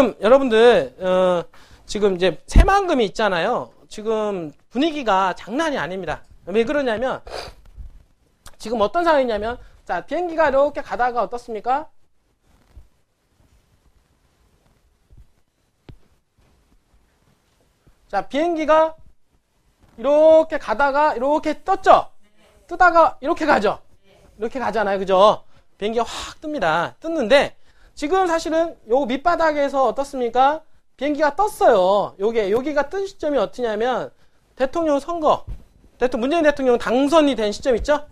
지금 여러분들 지금 이제 새만금이 있잖아요. 지금 분위기가 장난이 아닙니다. 왜 그러냐면 지금 어떤 상황이냐면 자, 비행기가 이렇게 가다가 어떻습니까? 자, 비행기가 이렇게 가다가 이렇게 떴죠? 뜨다가 이렇게 가죠? 이렇게 가잖아요. 그죠? 비행기가 확 뜹니다. 떴는데 지금 사실은 요 밑바닥에서 어떻습니까? 비행기가 떴어요. 여기가 뜬 시점이 어떠냐면 대통령 선거, 문재인 대통령 당선이 된 시점 있죠?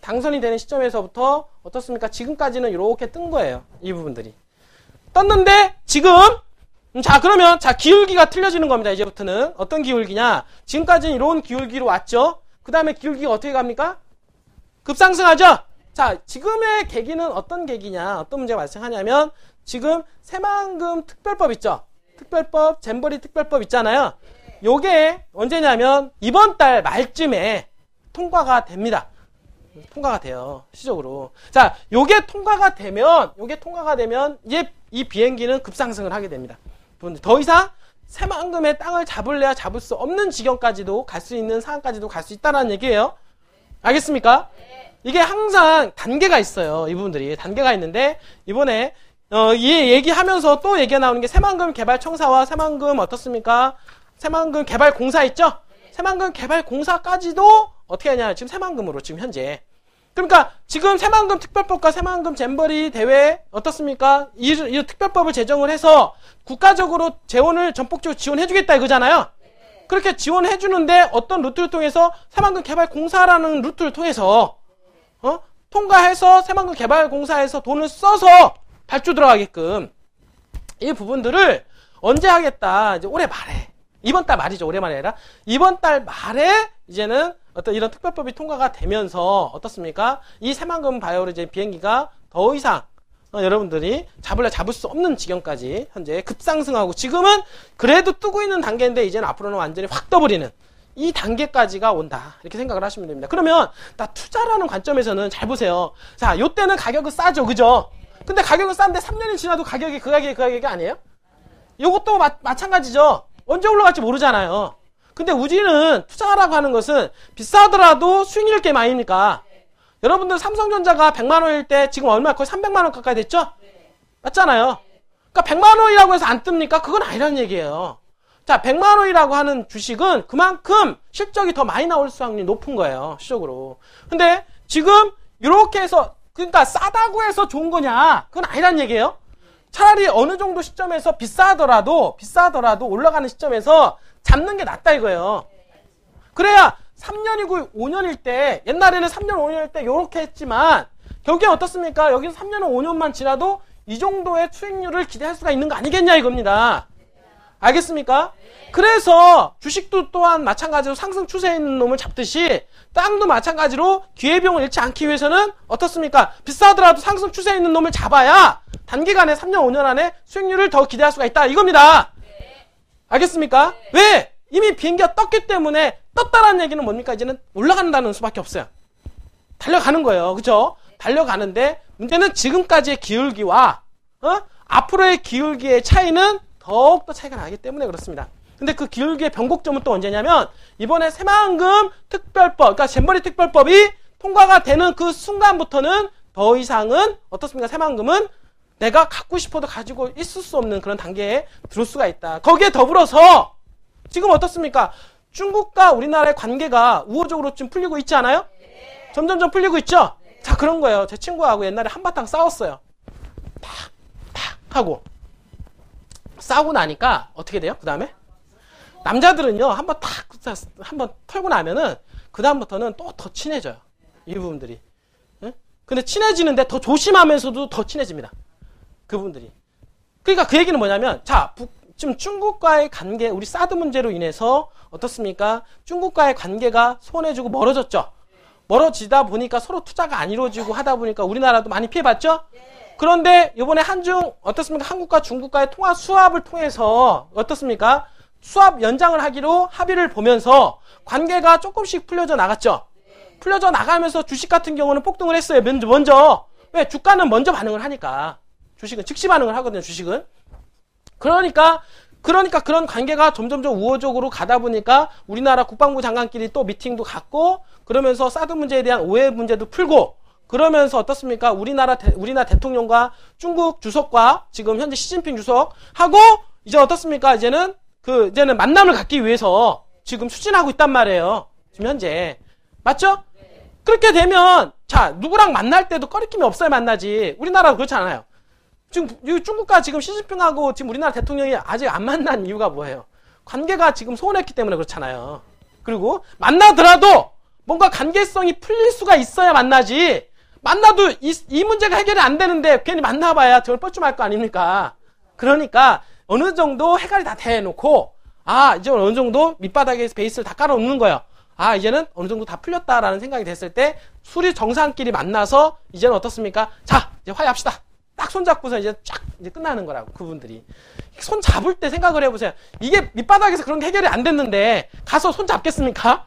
당선이 되는 시점에서부터 어떻습니까? 지금까지는 이렇게 뜬 거예요. 이 부분들이. 떴는데 지금 자, 그러면 자, 기울기가 틀려지는 겁니다. 이제부터는 어떤 기울기냐? 지금까지는 이런 기울기로 왔죠? 그 다음에 기울기가 어떻게 갑니까? 급상승하죠? 자, 지금의 계기는 어떤 계기냐? 어떤 문제가 발생하냐면 지금 새만금 특별법 있죠? 특별법, 잼버리 특별법 있잖아요. 요게 언제냐면 이번 달 말쯤에 통과가 됩니다. 통과가 돼요. 시적으로. 자, 요게 통과가 되면 이제 이 비행기는 급상승을 하게 됩니다. 더 이상 새만금의 땅을 잡을래야 잡을 수 없는 지경까지도 갈 수 있는 상황까지도 갈 수 있다는 얘기예요. 알겠습니까? 이게 항상 단계가 있어요. 이 부분들이 단계가 있는데 이번에 이 얘기하면서 또 얘기가 나오는 게 새만금 개발청사와 새만금 어떻습니까? 새만금 개발공사 있죠? 새만금 개발공사까지도 어떻게 하냐? 지금 새만금으로 지금 현재. 그러니까 지금 새만금 특별법과 새만금 잼버리 대회 어떻습니까? 이 특별법을 제정을 해서 국가적으로 재원을 전폭적으로 지원해주겠다 이거잖아요. 그렇게 지원해주는데 어떤 루트를 통해서 새만금 개발공사라는 루트를 통해서 통과해서 새만금 개발공사에서 돈을 써서 발주 들어가게끔 이 부분들을 언제 하겠다? 이제 올해 말에. 이번 달 말이죠. 올해 말이 아니라 이번 달 말에 이제는 어떤 이런 특별법이 통과가 되면서 어떻습니까? 이 새만금 바이오로젠 비행기가 더 이상 여러분들이 잡을 수 없는 지경까지 현재 급상승하고 지금은 그래도 뜨고 있는 단계인데 이제는 앞으로는 완전히 확 떠버리는 이 단계까지가 온다. 이렇게 생각을 하시면 됩니다. 그러면 나 투자라는 관점에서는 잘 보세요. 자, 요때는 가격은 싸죠. 그죠? 근데 가격은 싼데 3년이 지나도 가격이 그 가격이 아니에요? 요것도 마찬가지죠. 언제 올라갈지 모르잖아요. 근데 우리는 투자라고 하는 것은 비싸더라도 수익률 게임 아닙니까? 여러분들 삼성전자가 100만원일 때 지금 얼마 거의 300만원 가까이 됐죠? 맞잖아요. 그러니까 100만원이라고 해서 안 뜹니까? 그건 아니라는 얘기예요. 자, 100만원이라고 하는 주식은 그만큼 실적이 더 많이 나올 수확률이 높은 거예요. 실적으로. 근데 지금 이렇게 해서 그러니까 싸다고 해서 좋은 거냐? 그건 아니라는 얘기예요. 차라리 어느 정도 시점에서 비싸더라도 올라가는 시점에서 잡는 게 낫다 이거예요. 그래야 3년이고 5년일 때 옛날에는 3년 5년일 때 요렇게 했지만 결국엔 어떻습니까? 여기서 3년 5년만 지나도 이 정도의 수익률을 기대할 수가 있는 거 아니겠냐 이겁니다. 알겠습니까? 그래서 주식도 또한 마찬가지로 상승 추세에 있는 놈을 잡듯이 땅도 마찬가지로 기회비용을 잃지 않기 위해서는 어떻습니까? 비싸더라도 상승 추세에 있는 놈을 잡아야 단기간에 3년 5년 안에 수익률을 더 기대할 수가 있다 이겁니다. 알겠습니까? 왜? 이미 비행기가 떴기 때문에 떴다라는 얘기는 뭡니까? 이제는 올라간다는 수밖에 없어요. 달려가는 거예요. 그죠? 달려가는데 문제는 지금까지의 기울기와 앞으로의 기울기의 차이는 더욱더 차이가 나기 때문에 그렇습니다. 근데 그 기울기의 변곡점은 또 언제냐면 이번에 새만금 특별법, 그러니까 잼버리 특별법이 통과가 되는 그 순간부터는 더 이상은 어떻습니까? 새만금은 내가 갖고 싶어도 가지고 있을 수 없는 그런 단계에 들어올 수가 있다. 거기에 더불어서 지금 어떻습니까? 중국과 우리나라의 관계가 우호적으로 좀 풀리고 있지 않아요? 점점점 풀리고 있죠? 자, 그런 거예요. 제 친구하고 옛날에 한바탕 싸웠어요. 탁 하고 싸우고 나니까 어떻게 돼요? 그 다음에 남자들은요 한번 털고 나면은 그 다음부터는 또 더 친해져요. 이 부분들이. 응? 근데 친해지는데 더 조심하면서도 더 친해집니다. 그 부분들이. 그러니까 그 얘기는 뭐냐면 자, 지금 중국과의 관계, 우리 사드 문제로 인해서 어떻습니까? 중국과의 관계가 소원해지고 멀어졌죠. 멀어지다 보니까 서로 투자가 안 이루어지고 하다 보니까 우리나라도 많이 피해봤죠. 그런데 이번에 한중 어떻습니까? 한국과 중국과의 통화 수합을 통해서 어떻습니까? 수합 연장을 하기로 합의를 보면서 관계가 조금씩 풀려져 나갔죠. 풀려져 나가면서 주식 같은 경우는 폭등을 했어요. 먼저. 왜? 주가는 먼저 반응을 하니까. 주식은 즉시 반응을 하거든요. 주식은. 그러니까 그런 관계가 점점점 우호적으로 가다 보니까 우리나라 국방부 장관끼리 또 미팅도 갖고 그러면서 사드 문제에 대한 오해 문제도 풀고 그러면서 어떻습니까? 우리나라 대통령과 중국 주석과 지금 현재 시진핑 주석하고 이제 어떻습니까? 이제는 만남을 갖기 위해서 지금 추진하고 있단 말이에요. 지금 현재. 맞죠? 그렇게 되면 자, 누구랑 만날 때도 꺼리낌이 없어야 만나지. 우리나라가 그렇지 않아요. 지금 중국과 지금 시진핑하고 지금 우리나라 대통령이 아직 안 만난 이유가 뭐예요? 관계가 지금 소원했기 때문에 그렇잖아요. 그리고 만나더라도 뭔가 관계성이 풀릴 수가 있어야 만나지. 만나도 이 문제가 해결이 안 되는데 괜히 만나봐야 저걸 뻘쭘할 거 아닙니까? 그러니까 어느 정도 해결이 다 돼놓고 이제 어느 정도 밑바닥에서 베이스를 다 깔아놓는 거예요. 이제는 어느 정도 다 풀렸다라는 생각이 됐을 때 술이 정상끼리 만나서 이제는 어떻습니까? 자, 이제 화해합시다. 딱 손잡고서 이제 이제 끝나는 거라고, 그분들이. 손 잡을 때 생각을 해보세요. 이게 밑바닥에서 그런 게 해결이 안 됐는데 가서 손 잡겠습니까?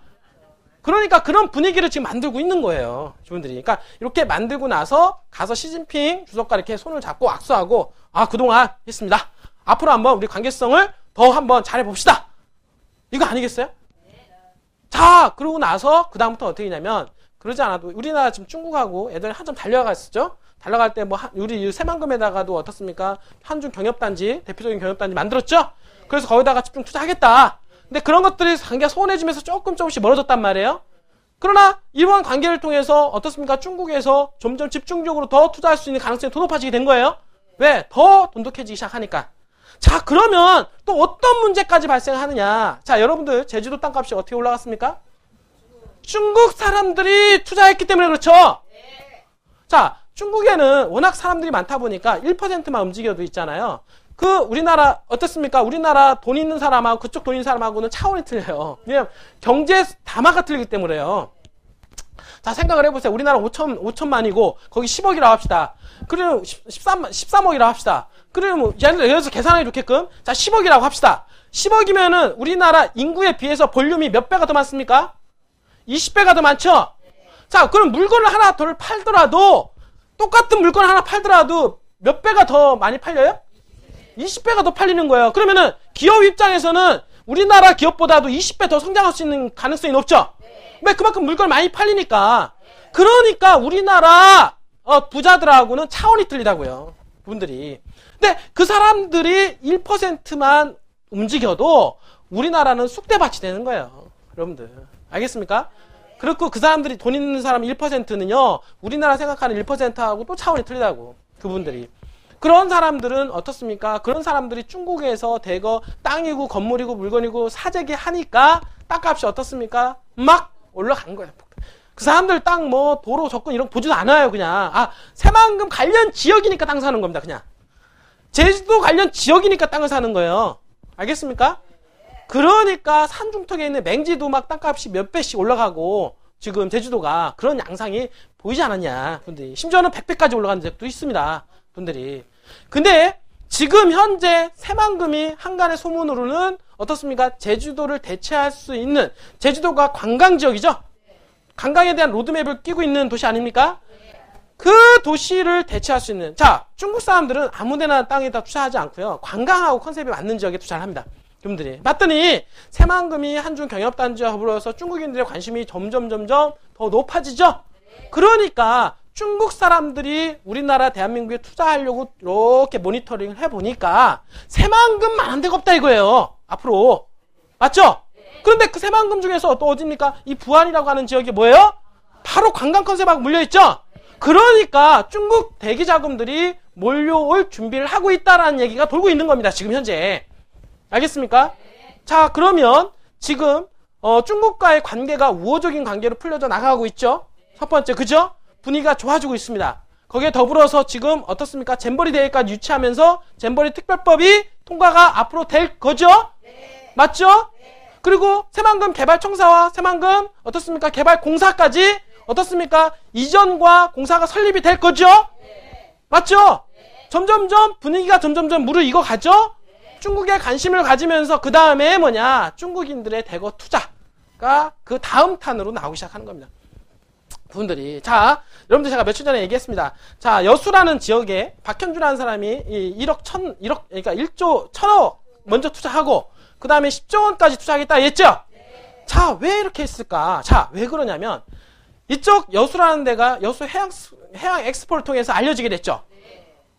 그러니까 그런 분위기를 지금 만들고 있는 거예요. 저분들이. 그러니까 이렇게 만들고 나서 가서 시진핑 주석과 이렇게 손을 잡고 악수하고 그동안 했습니다. 앞으로 한번 우리 관계성을 더 한번 잘해봅시다. 이거 아니겠어요? 자, 그러고 나서 그 다음부터 어떻게 되냐면 그러지 않아도 우리나라 지금 중국하고 애들 한참 달려갔었죠. 달려갈 때 우리 새만금에다가도 어떻습니까? 한중 경협단지, 대표적인 경협단지 만들었죠? 그래서 거기다가 집중 투자하겠다. 근데 그런 것들이 관계가 소원해지면서 조금씩 멀어졌단 말이에요. 그러나 이러한 관계를 통해서 어떻습니까? 중국에서 점점 집중적으로 더 투자할 수 있는 가능성이 더 높아지게 된 거예요. 왜? 더 돈독해지기 시작하니까. 자, 그러면 또 어떤 문제까지 발생하느냐. 자, 여러분들 제주도 땅값이 어떻게 올라갔습니까? 중국 사람들이 투자했기 때문에 그렇죠? 자, 중국에는 워낙 사람들이 많다 보니까 1%만 움직여도 있잖아요. 우리나라 어떻습니까? 우리나라 돈 있는 사람하고 그쪽 돈 있는 사람하고는 차원이 틀려요. 왜냐면 경제 담화가 틀리기 때문에요. 자, 생각을 해보세요. 우리나라 5천만이고 거기 10억이라고 합시다. 그러면 13억이라고 합시다. 그러면 예를 들어서 계산하기 좋게끔 자, 10억이라고 합시다. 10억이면은 우리나라 인구에 비해서 볼륨이 몇 배가 더 많습니까? 20배가 더 많죠? 자, 그럼 물건을 하나 더 팔더라도 똑같은 물건 하나 팔더라도 몇 배가 더 많이 팔려요? 20배가 더 팔리는 거예요. 그러면은 기업 입장에서는 우리나라 기업보다도 20배 더 성장할 수 있는 가능성이 높죠? 왜? 그만큼 물건을 많이 팔리니까. 그러니까 우리나라 부자들하고는 차원이 틀리다고요. 분들이. 근데 그 사람들이 1%만 움직여도 우리나라는 쑥대밭이 되는 거예요. 여러분들. 알겠습니까? 그렇고 그 사람들이 돈 있는 사람 1%는요. 우리나라 생각하는 1%하고 또 차원이 틀리다고. 그분들이. 그런 사람들은 어떻습니까? 그런 사람들이 중국에서 대거 땅이고 건물이고 물건이고 사재기 하니까 땅값이 어떻습니까? 막 올라간 거예요. 그 사람들 땅 도로 접근 이런 거 보지도 않아요. 그냥 새만금 관련 지역이니까 땅 사는 겁니다. 그냥 제주도 관련 지역이니까 땅을 사는 거예요. 알겠습니까? 그러니까 산중턱에 있는 맹지도 막 땅값이 몇 배씩 올라가고 지금 제주도가 그런 양상이 보이지 않았냐 분들이. 심지어는 100배까지 올라간 적도 있습니다. 분들이. 근데 지금 현재 새만금이 한간의 소문으로는 어떻습니까? 제주도를 대체할 수 있는, 제주도가 관광지역이죠? 관광에 대한 로드맵을 끼고 있는 도시 아닙니까? 그 도시를 대체할 수 있는. 자, 중국 사람들은 아무데나 땅에다 투자하지 않고요. 관광하고 컨셉이 맞는 지역에 투자를 합니다. 분들이. 봤더니 새만금이 한중 경협단지와 더불어서 중국인들의 관심이 점점 더 높아지죠? 그러니까 중국 사람들이 우리나라 대한민국에 투자하려고 이렇게 모니터링을 해보니까 새만금만 한 데가 없다 이거예요. 앞으로. 맞죠? 그런데 그 새만금 중에서 또 어디입니까? 이 부안이라고 하는 지역이 뭐예요? 바로 관광 컨셉하고 물려있죠? 그러니까 중국 대기 자금들이 몰려올 준비를 하고 있다라는 얘기가 돌고 있는 겁니다. 지금 현재. 알겠습니까? 자, 그러면 지금 중국과의 관계가 우호적인 관계로 풀려져 나가고 있죠? 첫 번째, 그죠? 분위기가 좋아지고 있습니다. 거기에 더불어서 지금 어떻습니까? 잼버리 대회까지 유치하면서 잼버리 특별법이 통과가 앞으로 될 거죠? 네. 맞죠? 네. 그리고 새만금 개발청사와 새만금 어떻습니까? 개발공사까지 어떻습니까? 이전과 공사가 설립이 될 거죠? 네. 맞죠? 네. 점점점 분위기가 점점점 무르익어 가죠? 네. 중국에 관심을 가지면서 그 다음에 중국인들의 대거 투자가 그 다음 탄으로 나오기 시작하는 겁니다. 분들이. 자, 여러분들 제가 며칠 전에 얘기했습니다. 자, 여수라는 지역에 박현주라는 사람이 1억 그러니까 1조 1000억 먼저 투자하고 그 다음에 10조 원까지 투자하겠다 했죠? 자, 왜 이렇게 했을까? 자, 왜 그러냐면 이쪽 여수라는 데가 여수 해양 엑스포를 통해서 알려지게 됐죠?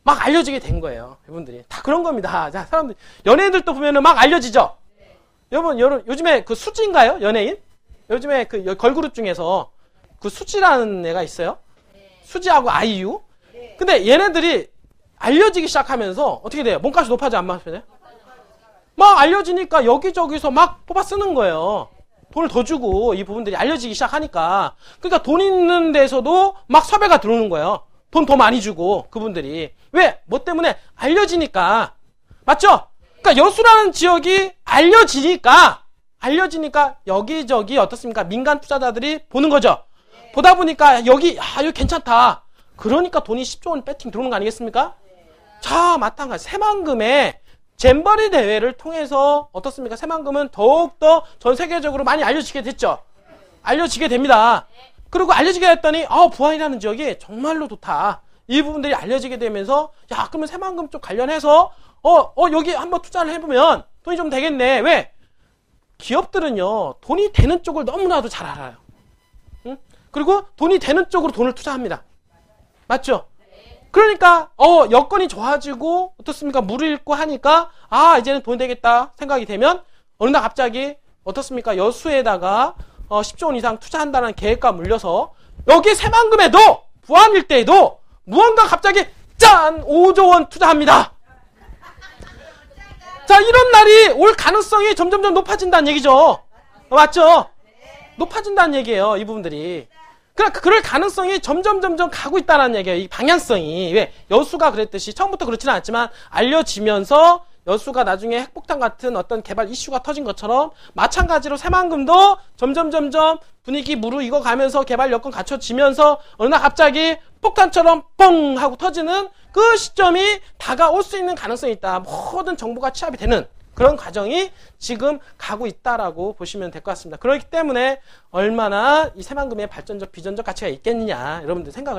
막 알려지게 된 거예요. 여러분들이. 다 그런 겁니다. 자, 사람들, 연예인들도 보면은 막 알려지죠? 여러분, 요즘에 그 수지인가요? 연예인? 요즘에 그 걸그룹 중에서 그 수지라는 애가 있어요. 수지하고 아이유. 근데 얘네들이 알려지기 시작하면서 어떻게 돼요? 몸값이 높아져 안 높아져요? 막 알려지니까 여기저기서 막 뽑아 쓰는 거예요. 돈을 더 주고 이 부분들이 알려지기 시작하니까. 그러니까 돈 있는 데서도 막 섭외가 들어오는 거예요. 돈 더 많이 주고 그분들이. 왜? 뭐 때문에? 알려지니까. 맞죠? 그러니까 여수라는 지역이 알려지니까 여기저기 어떻습니까? 민간 투자자들이 보는 거죠. 보다 보니까 여기 괜찮다. 그러니까 돈이 10조 원 배팅 들어오는 거 아니겠습니까? 자, 마찬가지. 새만금에 잼버리 대회를 통해서 어떻습니까? 새만금은 더욱더 전 세계적으로 많이 알려지게 됐죠. 알려지게 됩니다. 그리고 알려지게 됐더니 부안이라는 지역이 정말로 좋다. 이 부분들이 알려지게 되면서 야, 그러면 새만금 쪽 관련해서 여기 한번 투자를 해보면 돈이 좀 되겠네. 왜? 기업들은요, 돈이 되는 쪽을 너무나도 잘 알아요. 응? 그리고 돈이 되는 쪽으로 돈을 투자합니다. 맞죠? 그러니까 여건이 좋아지고 어떻습니까? 물을 읽고 하니까 이제는 돈이 되겠다 생각이 되면 어느 날 갑자기 어떻습니까? 여수에다가 10조 원 이상 투자한다는 계획과 물려서 여기 새만금에도 부안 일대에도 무언가 갑자기 짠! 5조 원 투자합니다. 자, 이런 날이 올 가능성이 점점점 높아진다는 얘기죠. 맞죠? 높아진다는 얘기예요. 이 부분들이. 그러니까 그럴 가능성이 점점 가고 있다는 얘기예요. 이 방향성이. 왜? 여수가 그랬듯이 처음부터 그렇지는 않지만 알려지면서 여수가 나중에 핵폭탄 같은 어떤 개발 이슈가 터진 것처럼 마찬가지로 새만금도 점점 분위기 무르익어가면서 개발 여건 갖춰지면서 어느 날 갑자기 폭탄처럼 뻥 하고 터지는 그 시점이 다가올 수 있는 가능성이 있다. 모든 정보가 취합이 되는 그런 과정이 지금 가고 있다라고 보시면 될 것 같습니다. 그렇기 때문에 얼마나 이 새만금의 발전적, 비전적 가치가 있겠느냐 여러분들 생각을